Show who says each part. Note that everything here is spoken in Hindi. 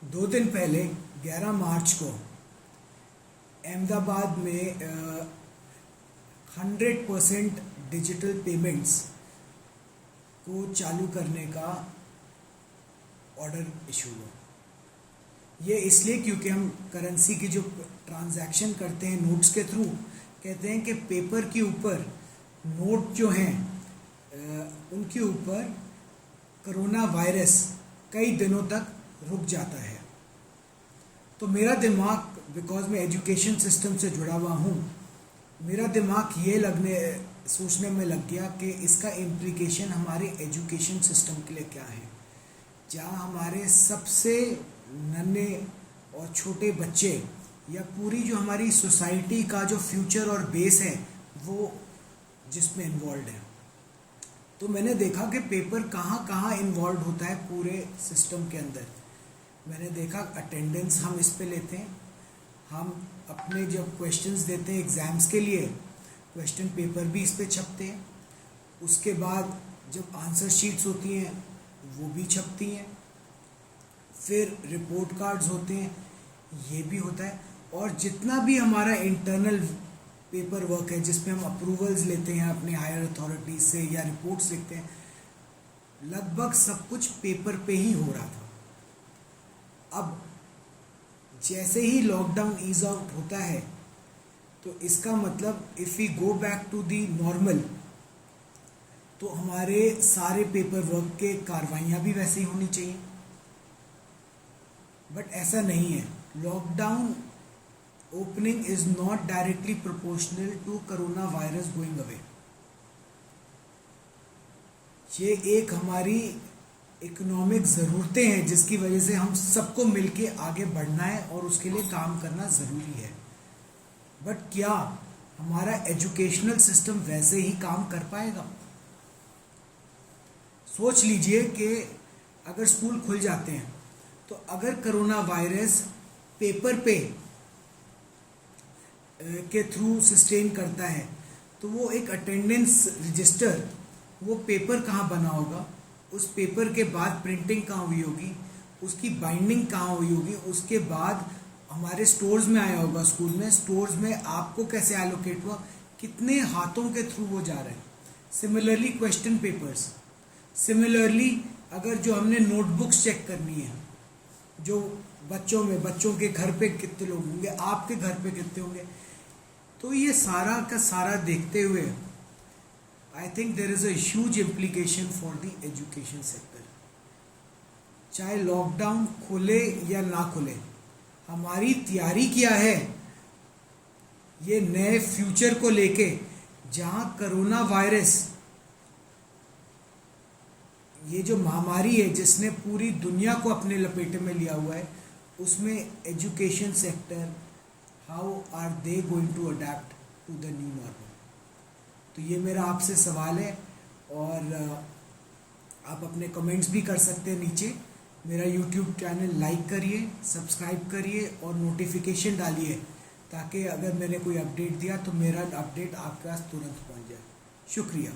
Speaker 1: 2 दिन पहले 11 मार्च को अहमदाबाद में 100% डिजिटल पेमेंट्स को चालू करने का ऑर्डर इशू हुआ। ये इसलिए क्योंकि हम करेंसी की जो ट्रांजैक्शन करते हैं नोट्स के थ्रू, कहते हैं कि पेपर के ऊपर नोट जो हैं उनके ऊपर कोरोना वायरस कई दिनों तक रुक जाता है। तो मेरा दिमाग, बिकॉज मैं एजुकेशन सिस्टम से जुड़ा हुआ हूँ, मेरा दिमाग ये सोचने में लग गया कि इसका इम्प्लीकेशन हमारे एजुकेशन सिस्टम के लिए क्या है, जहाँ हमारे सबसे नन्हे और छोटे बच्चे या पूरी जो हमारी सोसाइटी का जो फ्यूचर और बेस है वो जिसमें इन्वॉल्व है। तो मैंने देखा कि पेपर कहाँ कहाँ इन्वॉल्व होता है पूरे सिस्टम के अंदर। मैंने देखा अटेंडेंस हम इस पे लेते हैं, हम अपने जब क्वेश्चंस देते हैं एग्ज़ाम्स के लिए क्वेश्चन पेपर भी इस पे छपते हैं, उसके बाद जब आंसर शीट्स होती हैं वो भी छपती हैं, फिर रिपोर्ट कार्ड्स होते हैं ये भी होता है, और जितना भी हमारा इंटरनल पेपर वर्क है जिसमें हम अप्रूवल्स लेते हैं अपने हायर अथॉरिटीज से या रिपोर्ट्स लिखते हैं, लगभग सब कुछ पेपर पे ही हो रहा था। अब जैसे ही लॉकडाउन ईज आउट होता है तो इसका मतलब if we go back to the normal तो हमारे सारे पेपर वर्क के कार्रवाइयाँ भी वैसे ही होनी चाहिए, बट ऐसा नहीं है। Lockdown opening is not directly proportional to corona virus going away. ये एक हमारी इकोनॉमिक ज़रूरतें हैं जिसकी वजह से हम सबको मिलके आगे बढ़ना है और उसके लिए काम करना ज़रूरी है। बट क्या हमारा एजुकेशनल सिस्टम वैसे ही काम कर पाएगा? सोच लीजिए कि अगर स्कूल खुल जाते हैं तो अगर कोरोना वायरस पेपर पे के थ्रू सस्टेन करता है तो वो एक अटेंडेंस रजिस्टर, वो पेपर कहाँ बना होगा, उस पेपर के बाद प्रिंटिंग कहाँ हुई होगी, उसकी बाइंडिंग कहाँ हुई होगी, उसके बाद हमारे स्टोर्स में आया होगा, स्कूल में स्टोर्स में आपको कैसे एलोकेट हुआ, कितने हाथों के थ्रू वो जा रहे हैं। सिमिलरली क्वेश्चन पेपर्स, सिमिलरली अगर जो हमने नोटबुक्स चेक करनी है, जो बच्चों के घर पे कितने लोग होंगे, आपके घर पे कितने होंगे, तो ये सारा का सारा देखते हुए I think there is a huge implication for the education sector. चाहे लॉकडाउन खुले या ना खुले, हमारी तैयारी क्या है ये नए फ्यूचर को लेके, जहां कोरोना वायरस ये जो महामारी है जिसने पूरी दुनिया को अपने लपेटे में लिया हुआ है, उसमें education sector how are they going to adapt to the new normal. तो ये मेरा आपसे सवाल है, और आप अपने कमेंट्स भी कर सकते हैं नीचे। मेरा यूट्यूब चैनल लाइक करिए, सब्सक्राइब करिए और नोटिफिकेशन डालिए ताकि अगर मैंने कोई अपडेट दिया तो मेरा अपडेट आपके पास तुरंत पहुंच जाए। शुक्रिया।